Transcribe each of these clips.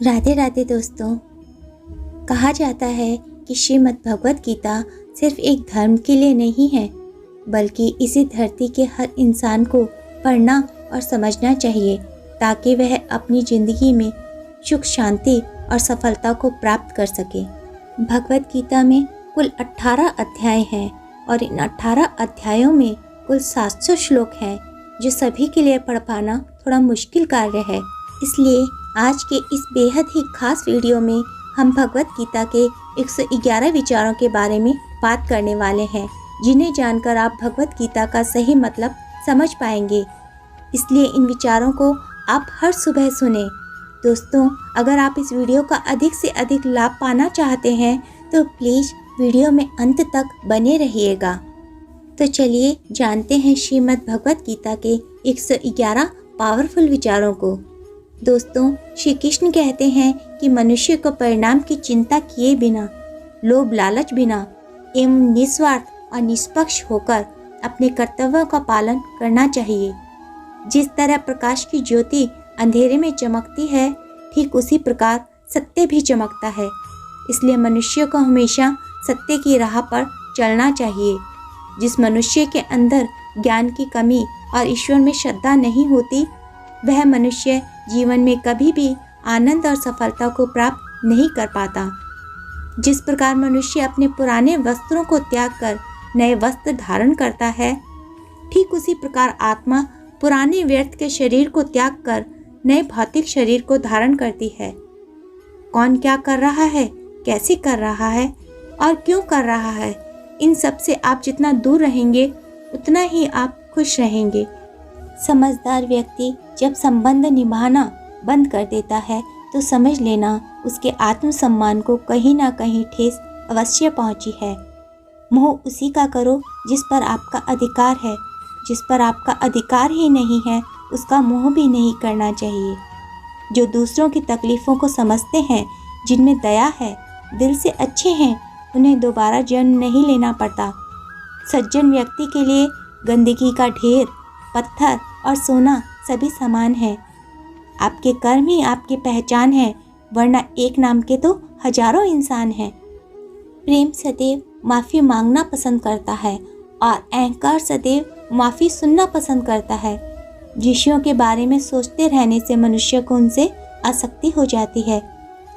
राधे राधे दोस्तों। कहा जाता है कि श्रीमद् भगवत गीता सिर्फ एक धर्म के लिए नहीं है, बल्कि इसी धरती के हर इंसान को पढ़ना और समझना चाहिए ताकि वह अपनी ज़िंदगी में सुख, शांति और सफलता को प्राप्त कर सके। भगवत गीता में कुल 18 अध्याय हैं और इन 18 अध्यायों में कुल 700 श्लोक हैं, जो सभी के लिए पढ़ पाना थोड़ा मुश्किल कार्य है। इसलिए आज के इस बेहद ही खास वीडियो में हम भगवत गीता के 111 विचारों के बारे में बात करने वाले हैं, जिन्हें जानकर आप भगवत गीता का सही मतलब समझ पाएंगे। इसलिए इन विचारों को आप हर सुबह सुने। दोस्तों, अगर आप इस वीडियो का अधिक से अधिक लाभ पाना चाहते हैं तो प्लीज़ वीडियो में अंत तक बने रहिएगा। तो चलिए जानते हैं श्रीमद् भगवत गीता के 111 पावरफुल विचारों को। दोस्तों, श्री कृष्ण कहते हैं कि मनुष्य को परिणाम की चिंता किए बिना, लोभ लालच बिना एवं निस्वार्थ और निष्पक्ष होकर अपने कर्तव्यों का पालन करना चाहिए। जिस तरह प्रकाश की ज्योति अंधेरे में चमकती है, ठीक उसी प्रकार सत्य भी चमकता है। इसलिए मनुष्य को हमेशा सत्य की राह पर चलना चाहिए। जिस मनुष्य के अंदर ज्ञान की कमी और ईश्वर में श्रद्धा नहीं होती, वह मनुष्य जीवन में कभी भी आनंद और सफलता को प्राप्त नहीं कर पाता। जिस प्रकार मनुष्य अपने पुराने वस्त्रों को त्याग कर नए वस्त्र धारण करता है, ठीक उसी प्रकार आत्मा पुराने व्यर्थ के शरीर को त्याग कर नए भौतिक शरीर को धारण करती है। कौन क्या कर रहा है, कैसे कर रहा है और क्यों कर रहा है, इन सब से आप जितना दूर रहेंगे उतना ही आप खुश रहेंगे। समझदार व्यक्ति जब संबंध निभाना बंद कर देता है तो समझ लेना उसके आत्मसम्मान को कहीं ना कहीं ठेस अवश्य पहुंची है। मोह उसी का करो जिस पर आपका अधिकार है। जिस पर आपका अधिकार ही नहीं है, उसका मोह भी नहीं करना चाहिए। जो दूसरों की तकलीफ़ों को समझते हैं, जिनमें दया है, दिल से अच्छे हैं, उन्हें दोबारा जन्म नहीं लेना पड़ता। सज्जन व्यक्ति के लिए गंदगी का ढेर, पत्थर और सोना सभी समान है। आपके कर्म ही आपकी पहचान है, वरना एक नाम के तो हजारों इंसान हैं। प्रेम सदैव माफ़ी मांगना पसंद करता है और अहंकार सदैव माफ़ी सुनना पसंद करता है। ऋषियों के बारे में सोचते रहने से मनुष्य को उनसे आसक्ति हो जाती है।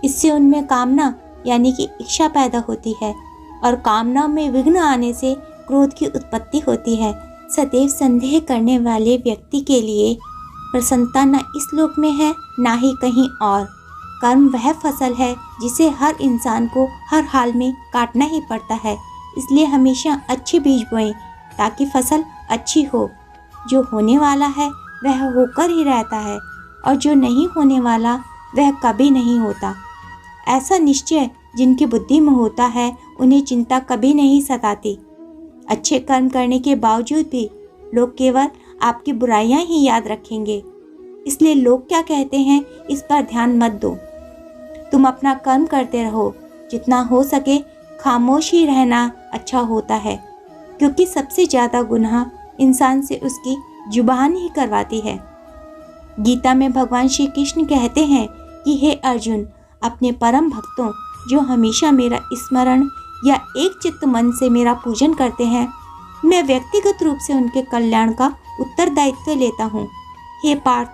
इससे उनमें कामना यानी कि इच्छा पैदा होती है और कामना में विघ्न आने से क्रोध की उत्पत्ति होती है। सदैव संदेह करने वाले व्यक्ति के लिए प्रसन्नता न इस लोक में है, ना ही कहीं और। कर्म वह फसल है जिसे हर इंसान को हर हाल में काटना ही पड़ता है। इसलिए हमेशा अच्छे बीज बोएं ताकि फसल अच्छी हो। जो होने वाला है वह होकर ही रहता है और जो नहीं होने वाला वह कभी नहीं होता। ऐसा निश्चय जिनकी बुद्धि में होता है, उन्हें चिंता कभी नहीं सताती। अच्छे कर्म करने के बावजूद भी लोग केवल आपकी बुराइयां ही याद रखेंगे। इसलिए लोग क्या कहते हैं, इस पर ध्यान मत दो। तुम अपना कर्म करते रहो। जितना हो सके खामोश ही रहना अच्छा होता है, क्योंकि सबसे ज़्यादा गुनाह इंसान से उसकी जुबान ही करवाती है। गीता में भगवान श्री कृष्ण कहते हैं कि हे अर्जुन, अपने परम भक्तों जो हमेशा मेरा स्मरण या एक चित्त मन से मेरा पूजन करते हैं, मैं व्यक्तिगत रूप से उनके कल्याण का उत्तरदायित्व लेता हूँ। हे पार्थ,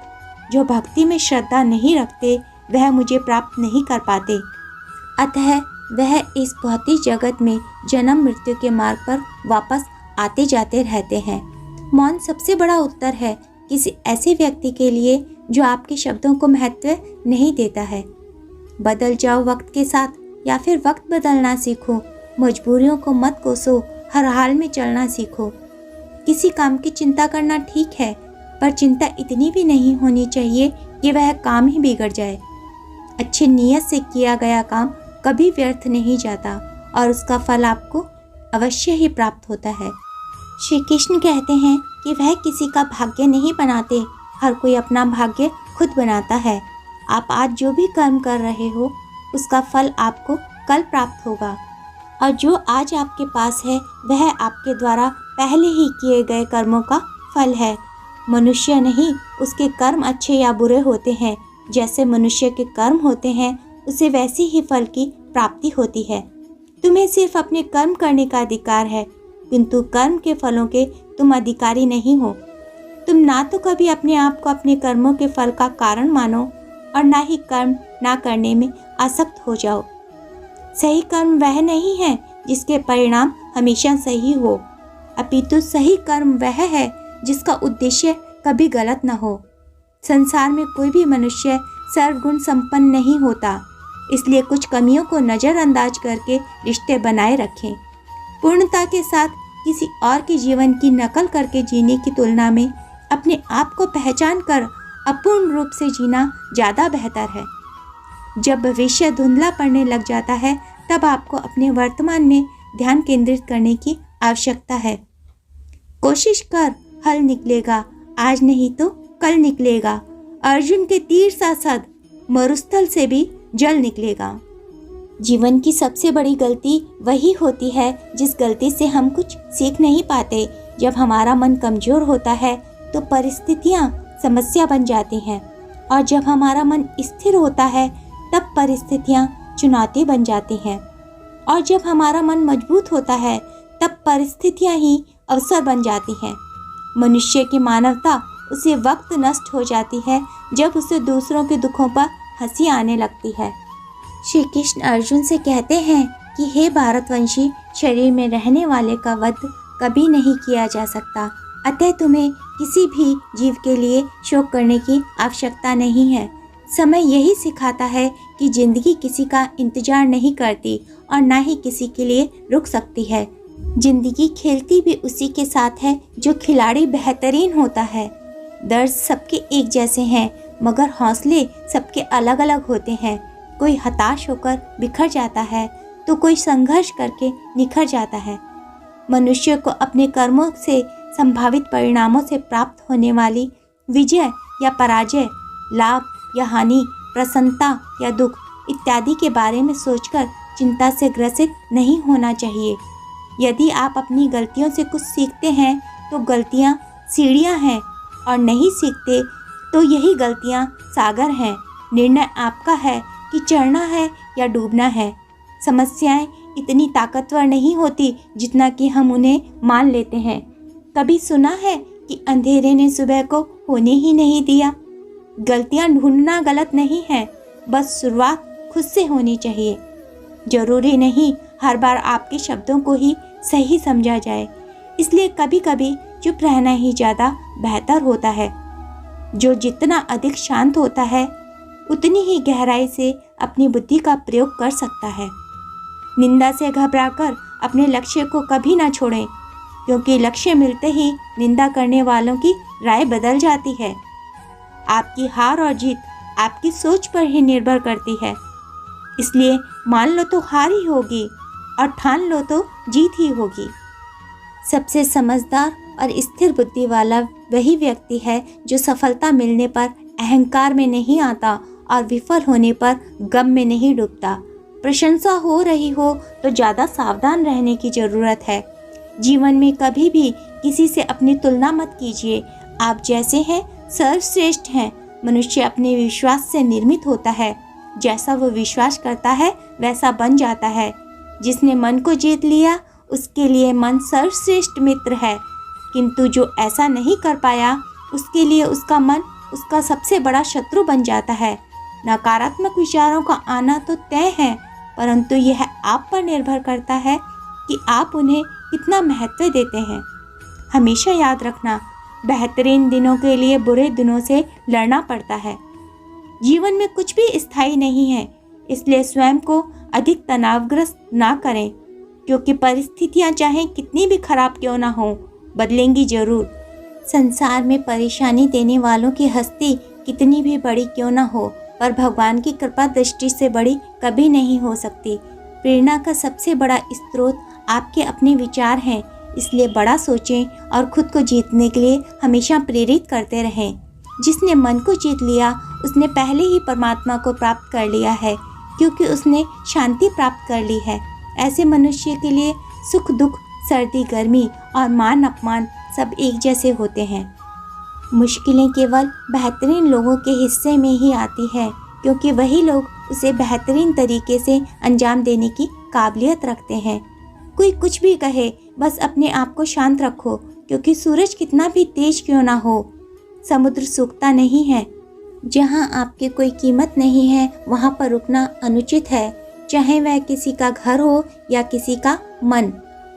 जो भक्ति में श्रद्धा नहीं रखते वह मुझे प्राप्त नहीं कर पाते। अतः वह इस भौतिक जगत में जन्म मृत्यु के मार्ग पर वापस आते जाते रहते हैं। मौन सबसे बड़ा उत्तर है किसी ऐसे व्यक्ति के लिए जो आपके शब्दों को महत्व नहीं देता है। बदल जाओ वक्त के साथ, या फिर वक्त बदलना सीखो। मजबूरियों को मत कोसो, हर हाल में चलना सीखो। किसी काम की चिंता करना ठीक है, पर चिंता इतनी भी नहीं होनी चाहिए कि वह काम ही बिगड़ जाए। अच्छी नीयत से किया गया काम कभी व्यर्थ नहीं जाता और उसका फल आपको अवश्य ही प्राप्त होता है। श्री कृष्ण कहते हैं कि वह किसी का भाग्य नहीं बनाते, हर कोई अपना भाग्य खुद बनाता है। आप आज जो भी कर्म कर रहे हो, उसका फल आपको कल प्राप्त होगा, और जो आज आपके पास है वह आपके द्वारा पहले ही किए गए कर्मों का फल है। मनुष्य नहीं, उसके कर्म अच्छे या बुरे होते हैं, जैसे मनुष्य के कर्म होते हैं उसे वैसे ही फल की प्राप्ति होती है। तुम्हें सिर्फ अपने कर्म करने का अधिकार है, किंतु कर्म के फलों के तुम अधिकारी नहीं हो। तुम ना तो कभी अपने आप को अपने कर्मों के फल का कारण मानो और ना ही कर्म ना करने में आसक्त हो जाओ। सही कर्म वह नहीं है जिसके परिणाम हमेशा सही हो, अपितु सही कर्म वह है जिसका उद्देश्य कभी गलत न हो। संसार में कोई भी मनुष्य सर्वगुण संपन्न नहीं होता, इसलिए कुछ कमियों को नज़रअंदाज करके रिश्ते बनाए रखें। पूर्णता के साथ किसी और के जीवन की नकल करके जीने की तुलना में अपने आप को पहचान कर अपूर्ण रूप से जीना ज़्यादा बेहतर है। जब भविष्य धुंधला पड़ने लग जाता है तब आपको अपने वर्तमान में ध्यान केंद्रित करने की आवश्यकता है। कोशिश कर, हल निकलेगा, आज नहीं तो कल निकलेगा। अर्जुन के तीर सा सद मरुस्थल से भी जल निकलेगा। जीवन की सबसे बड़ी गलती वही होती है जिस गलती से हम कुछ सीख नहीं पाते। जब हमारा मन कमजोर होता है तो परिस्थितियाँ समस्या बन जाती हैं, और जब हमारा मन स्थिर होता है तब परिस्थितियाँ चुनौती बन जाती हैं, और जब हमारा मन मजबूत होता है तब परिस्थितियाँ ही अवसर बन जाती हैं। मनुष्य की मानवता उसे वक्त नष्ट हो जाती है जब उसे दूसरों के दुखों पर हंसी आने लगती है। श्री कृष्ण अर्जुन से कहते हैं कि हे भारतवंशी, शरीर में रहने वाले का वध कभी नहीं किया जा सकता, अतः तुम्हें किसी भी जीव के लिए शोक करने की आवश्यकता नहीं है। समय यही सिखाता है कि जिंदगी किसी का इंतजार नहीं करती और ना ही किसी के लिए रुक सकती है। जिंदगी खेलती भी उसी के साथ है जो खिलाड़ी बेहतरीन होता है। दर्द सबके एक जैसे हैं, मगर हौसले सबके अलग अलग होते हैं। कोई हताश होकर बिखर जाता है तो कोई संघर्ष करके निखर जाता है। मनुष्य को अपने कर्मों से संभावित परिणामों से प्राप्त होने वाली विजय या पराजय, लाभ या हानि, प्रसन्नता या दुख इत्यादि के बारे में सोचकर चिंता से ग्रसित नहीं होना चाहिए। यदि आप अपनी गलतियों से कुछ सीखते हैं तो गलतियाँ सीढ़ियाँ हैं, और नहीं सीखते तो यही गलतियाँ सागर हैं। निर्णय आपका है कि चढ़ना है या डूबना है। समस्याएं इतनी ताकतवर नहीं होती जितना कि हम उन्हें मान लेते हैं। कभी सुना है कि अंधेरे ने सुबह को होने ही नहीं दिया? गलतियां ढूंढना गलत नहीं है, बस शुरुआत खुद से होनी चाहिए। जरूरी नहीं हर बार आपके शब्दों को ही सही समझा जाए, इसलिए कभी कभी चुप रहना ही ज़्यादा बेहतर होता है। जो जितना अधिक शांत होता है उतनी ही गहराई से अपनी बुद्धि का प्रयोग कर सकता है। निंदा से घबराकर अपने लक्ष्य को कभी ना छोड़ें, क्योंकि लक्ष्य मिलते ही निंदा करने वालों की राय बदल जाती है। आपकी हार और जीत आपकी सोच पर ही निर्भर करती है, इसलिए मान लो तो हार ही होगी और ठान लो तो जीत ही होगी। सबसे समझदार और स्थिर बुद्धि वाला वही व्यक्ति है जो सफलता मिलने पर अहंकार में नहीं आता और विफल होने पर गम में नहीं डूबता। प्रशंसा हो रही हो तो ज़्यादा सावधान रहने की ज़रूरत है। जीवन में कभी भी किसी से अपनी तुलना मत कीजिए। आप जैसे हैं सर्वश्रेष्ठ हैं। मनुष्य अपने विश्वास से निर्मित होता है। जैसा वो विश्वास करता है वैसा बन जाता है। जिसने मन को जीत लिया उसके लिए मन सर्वश्रेष्ठ मित्र है, किंतु जो ऐसा नहीं कर पाया उसके लिए उसका मन उसका सबसे बड़ा शत्रु बन जाता है। नकारात्मक विचारों का आना तो तय है, परंतु यह आप पर निर्भर करता है कि आप उन्हें कितना महत्व देते हैं। हमेशा याद रखना, बेहतरीन दिनों के लिए बुरे दिनों से लड़ना पड़ता है। जीवन में कुछ भी स्थायी नहीं है, इसलिए स्वयं को अधिक तनावग्रस्त ना करें, क्योंकि परिस्थितियां चाहे कितनी भी खराब क्यों ना हो, बदलेंगी जरूर। संसार में परेशानी देने वालों की हस्ती कितनी भी बड़ी क्यों ना हो, पर भगवान की कृपा दृष्टि से बड़ी कभी नहीं हो सकती। प्रेरणा का सबसे बड़ा स्रोत आपके अपने विचार हैं, इसलिए बड़ा सोचें और खुद को जीतने के लिए हमेशा प्रेरित करते रहें। जिसने मन को जीत लिया उसने पहले ही परमात्मा को प्राप्त कर लिया है, क्योंकि उसने शांति प्राप्त कर ली है। ऐसे मनुष्य के लिए सुख दुख, सर्दी गर्मी और मान अपमान सब एक जैसे होते हैं। मुश्किलें केवल बेहतरीन लोगों के हिस्से में ही आती है, क्योंकि वही लोग उसे बेहतरीन तरीके से अंजाम देने की काबिलियत रखते हैं। कोई कुछ भी कहे, बस अपने आप को शांत रखो, क्योंकि सूरज कितना भी तेज क्यों ना हो, समुद्र सूखता नहीं है। जहाँ आपकी कोई कीमत नहीं है, वहाँ पर रुकना अनुचित है, चाहे वह किसी का घर हो या किसी का मन।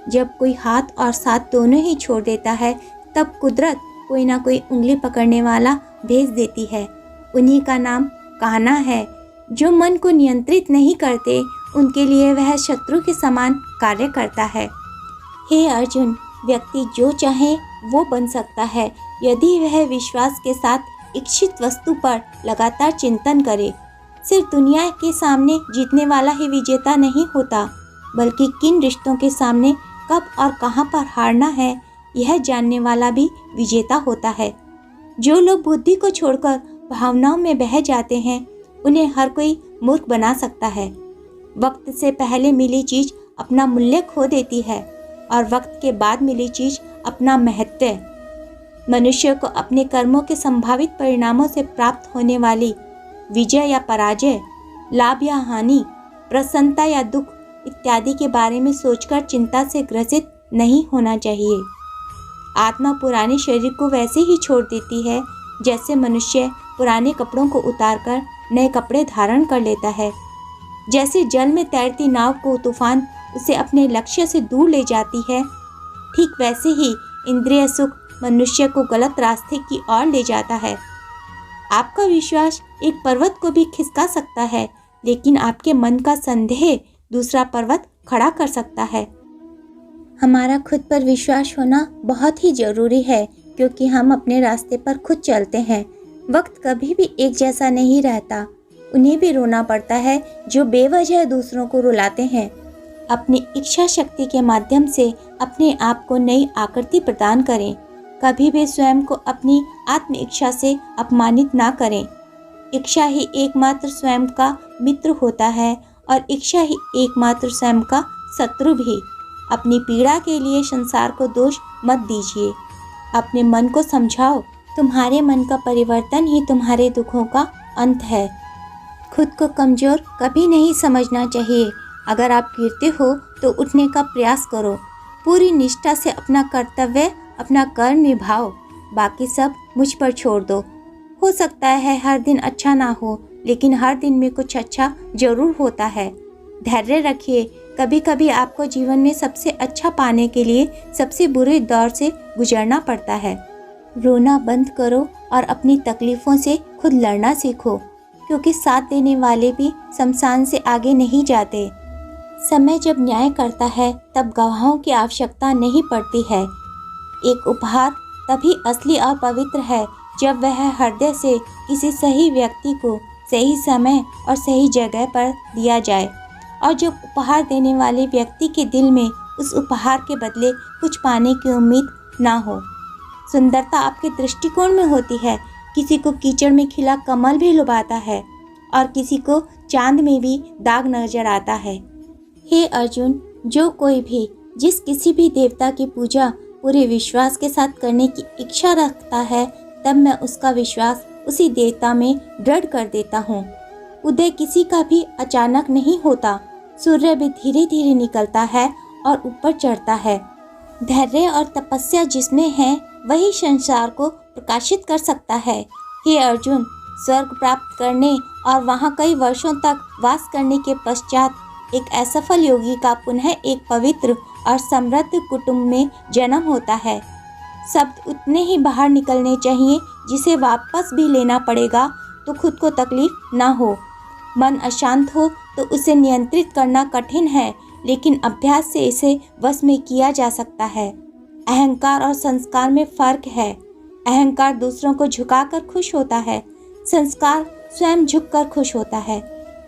जब कोई हाथ और साथ दोनों ही छोड़ देता है, तब कुदरत कोई ना कोई उंगली पकड़ने वाला भेज देती है। उन्हीं का नाम कान्हा है। जो मन को नियंत्रित नहीं करते, उनके लिए वह शत्रु के समान कार्य करता है। हे अर्जुन, व्यक्ति जो चाहे वो बन सकता है, यदि वह विश्वास के साथ इच्छित वस्तु पर लगातार चिंतन करे। सिर्फ दुनिया के सामने जीतने वाला ही विजेता नहीं होता, बल्कि किन रिश्तों के सामने कब और कहां पर हारना है, यह जानने वाला भी विजेता होता है। जो लोग बुद्धि को छोड़कर भावनाओं में बह जाते हैं, उन्हें हर कोई मूर्ख बना सकता है। वक्त से पहले मिली चीज अपना मूल्य खो देती है और वक्त के बाद मिली चीज अपना महत्व। मनुष्य को अपने कर्मों के संभावित परिणामों से प्राप्त होने वाली विजय या पराजय, लाभ या हानि, प्रसन्नता या दुख इत्यादि के बारे में सोचकर चिंता से ग्रसित नहीं होना चाहिए। आत्मा पुराने शरीर को वैसे ही छोड़ देती है जैसे मनुष्य पुराने कपड़ों को उतारकर नए कपड़े धारण कर लेता है। जैसे जल में तैरती नाव को तूफान उसे अपने लक्ष्य से दूर ले जाती है, ठीक वैसे ही इंद्रिय सुख मनुष्य को गलत रास्ते की ओर ले जाता है। आपका विश्वास एक पर्वत को भी खिसका सकता है, लेकिन आपके मन का संदेह दूसरा पर्वत खड़ा कर सकता है। हमारा खुद पर विश्वास होना बहुत ही जरूरी है, क्योंकि हम अपने रास्ते पर खुद चलते हैं। वक्त कभी भी एक जैसा नहीं रहता। उन्हें भी रोना पड़ता है जो बेवजह दूसरों को रुलाते हैं। अपनी इच्छा शक्ति के माध्यम से अपने आप को नई आकृति प्रदान करें। कभी भी स्वयं को अपनी आत्म इच्छा से अपमानित ना करें। इच्छा ही एकमात्र स्वयं का मित्र होता है और इच्छा ही एकमात्र स्वयं का शत्रु भी। अपनी पीड़ा के लिए संसार को दोष मत दीजिए। अपने मन को समझाओ, तुम्हारे मन का परिवर्तन ही तुम्हारे दुखों का अंत है। खुद को कमज़ोर कभी नहीं समझना चाहिए। अगर आप गिरते हो तो उठने का प्रयास करो। पूरी निष्ठा से अपना कर्तव्य, अपना कर्म निभाओ। बाकी सब मुझ पर छोड़ दो। हो सकता है हर दिन अच्छा ना हो, लेकिन हर दिन में कुछ अच्छा जरूर होता है। धैर्य रखिए। कभी कभी आपको जीवन में सबसे अच्छा पाने के लिए सबसे बुरे दौर से गुजरना पड़ता है। रोना बंद करो और अपनी तकलीफ़ों से खुद लड़ना सीखो, क्योंकि साथ देने वाले भी शमशान से आगे नहीं जाते। समय जब न्याय करता है, तब गवाहों की आवश्यकता नहीं पड़ती है। एक उपहार तभी असली और पवित्र है जब वह हृदय से किसी सही व्यक्ति को सही समय और सही जगह पर दिया जाए, और जब उपहार देने वाले व्यक्ति के दिल में उस उपहार के बदले कुछ पाने की उम्मीद ना हो। सुंदरता आपके दृष्टिकोण में होती है। किसी को कीचड़ में खिला कमल भी लुभाता है और किसी को चांद में भी दाग नजर आता है। हे अर्जुन, जो कोई भी जिस किसी भी देवता की पूजा पूरे विश्वास के साथ करने की इच्छा रखता है, तब मैं उसका विश्वास उसी देवता में दृढ़ कर देता हूँ। उदय किसी का भी अचानक नहीं होता। सूर्य भी धीरे धीरे निकलता है और ऊपर चढ़ता है। धैर्य और तपस्या जिसमें है, वही संसार को प्रकाशित कर सकता है। हे अर्जुन, स्वर्ग प्राप्त करने और वहाँ कई वर्षों तक वास करने के पश्चात एक असफल योगी का पुनः एक पवित्र और समृद्ध कुटुंब में जन्म होता है। शब्द उतने ही बाहर निकलने चाहिए जिसे वापस भी लेना पड़ेगा तो खुद को तकलीफ ना हो। मन अशांत हो तो उसे नियंत्रित करना कठिन है, लेकिन अभ्यास से इसे वश में किया जा सकता है। अहंकार और संस्कार में फर्क है। अहंकार दूसरों को झुकाकर खुश होता है, संस्कार स्वयं झुककर खुश होता है।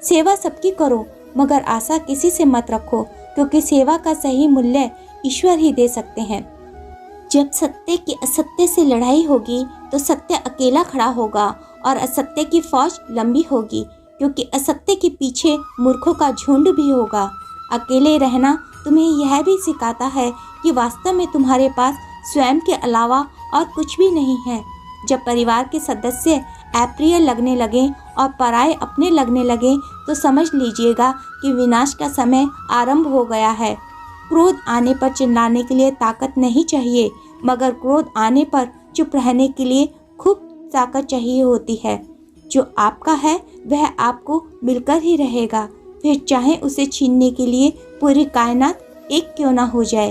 सेवा सबकी करो, मगर आशा किसी से मत रखो, क्योंकि सेवा का सही मूल्य ईश्वर ही दे सकते हैं। जब सत्य की असत्य से लड़ाई होगी तो सत्य अकेला खड़ा होगा और असत्य की फौज लंबी होगी, क्योंकि असत्य के पीछे मूर्खों का झुंड भी होगा। अकेले रहना तुम्हें यह भी सिखाता है कि वास्तव में तुम्हारे पास स्वयं के अलावा और कुछ भी नहीं है। जब परिवार के सदस्य अप्रिय लगने लगे और पराये अपने लगने लगे तो समझ लीजिएगा कि विनाश का समय आरंभ हो गया है। क्रोध आने पर चिल्लाने के लिए ताकत नहीं चाहिए, मगर क्रोध आने पर चुप रहने के लिए खूब ताकत चाहिए होती है। जो आपका है वह आपको मिलकर ही रहेगा, फिर चाहे उसे छीनने के लिए पूरी कायनात एक क्यों ना हो जाए।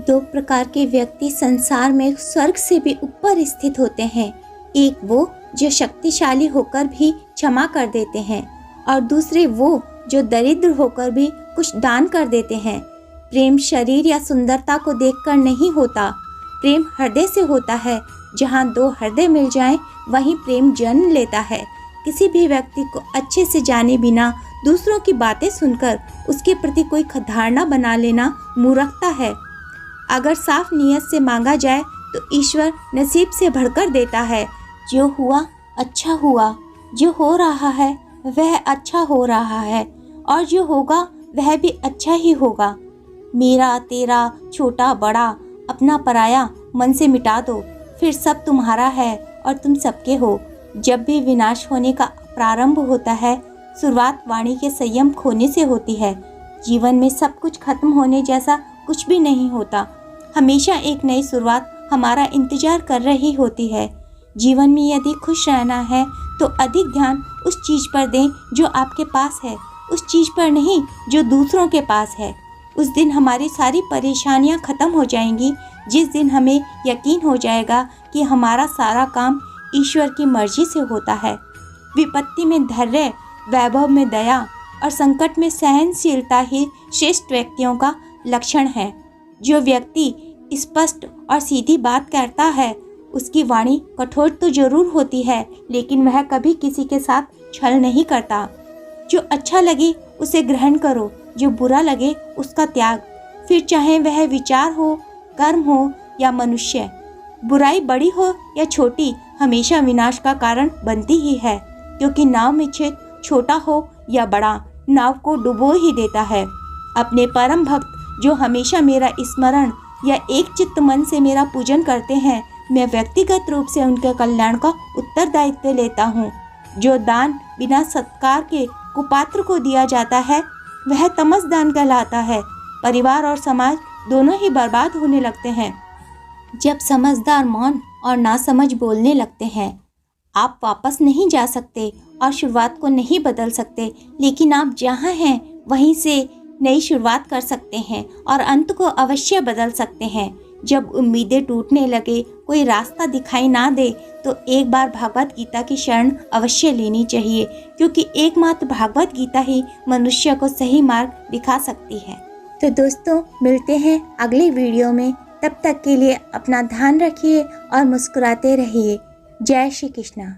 दो प्रकार के व्यक्ति संसार में स्वर्ग से भी ऊपर स्थित होते हैं। एक वो जो शक्तिशाली होकर भी क्षमा कर देते हैं और दूसरे वो जो दरिद्र होकर भी कुछ दान कर देते हैं। प्रेम शरीर या सुंदरता को देखकर नहीं होता, प्रेम हृदय से होता है। जहाँ दो हृदय मिल जाएं, वहीं प्रेम जन्म लेता है। किसी भी व्यक्ति को अच्छे से जाने बिना दूसरों की बातें सुनकर उसके प्रति कोई धारणा बना लेना मूर्खता है। अगर साफ नियत से मांगा जाए तो ईश्वर नसीब से भरकर देता है। जो हुआ अच्छा हुआ, जो हो रहा है वह अच्छा हो रहा है और जो होगा वह भी अच्छा ही होगा। मेरा तेरा, छोटा बड़ा, अपना पराया मन से मिटा दो, फिर सब तुम्हारा है और तुम सबके हो। जब भी विनाश होने का प्रारंभ होता है, शुरुआत वाणी के संयम खोने से होती है। जीवन में सब कुछ खत्म होने जैसा कुछ भी नहीं होता। हमेशा एक नई शुरुआत हमारा इंतजार कर रही होती है। जीवन में यदि खुश रहना है तो अधिक ध्यान उस चीज़ पर दें जो आपके पास है, उस चीज़ पर नहीं जो दूसरों के पास है। उस दिन हमारी सारी परेशानियां खत्म हो जाएंगी, जिस दिन हमें यकीन हो जाएगा कि हमारा सारा काम ईश्वर की मर्जी से होता है। विपत्ति में धैर्य, वैभव में दया और संकट में सहनशीलता ही श्रेष्ठ व्यक्तियों का लक्षण है। जो व्यक्ति स्पष्ट और सीधी बात करता है उसकी वाणी कठोर तो जरूर होती है, लेकिन वह कभी किसी के साथ छल नहीं करता। जो अच्छा लगे उसे ग्रहण करो, जो बुरा लगे उसका त्याग, फिर चाहे वह विचार हो, कर्म हो या मनुष्य। बुराई बड़ी हो या छोटी हमेशा विनाश का कारण बनती ही है, क्योंकि नाव में छेद छोटा हो या बड़ा नाव को डुबो ही देता है। अपने परम भक्त जो हमेशा मेरा स्मरण या एक चित्त मन से मेरा पूजन करते हैं, मैं व्यक्तिगत रूप से उनके कल्याण का उत्तरदायित्व लेता हूँ। जो दान बिना सत्कार के कुपात्र को दिया जाता है वह तमस दान कहलाता है। परिवार और समाज दोनों ही बर्बाद होने लगते हैं जब समझदार मौन और नासमझ बोलने लगते हैं। आप वापस नहीं जा सकते और शुरुआत को नहीं बदल सकते, लेकिन आप जहाँ हैं वहीं से नई शुरुआत कर सकते हैं और अंत को अवश्य बदल सकते हैं। जब उम्मीदें टूटने लगे, कोई रास्ता दिखाई ना दे, तो एक बार भागवत गीता की शरण अवश्य लेनी चाहिए, क्योंकि एकमात्र भागवत गीता ही मनुष्य को सही मार्ग दिखा सकती है। तो दोस्तों, मिलते हैं अगले वीडियो में। तब तक के लिए अपना ध्यान रखिए और मुस्कुराते रहिए। जय श्री कृष्णा।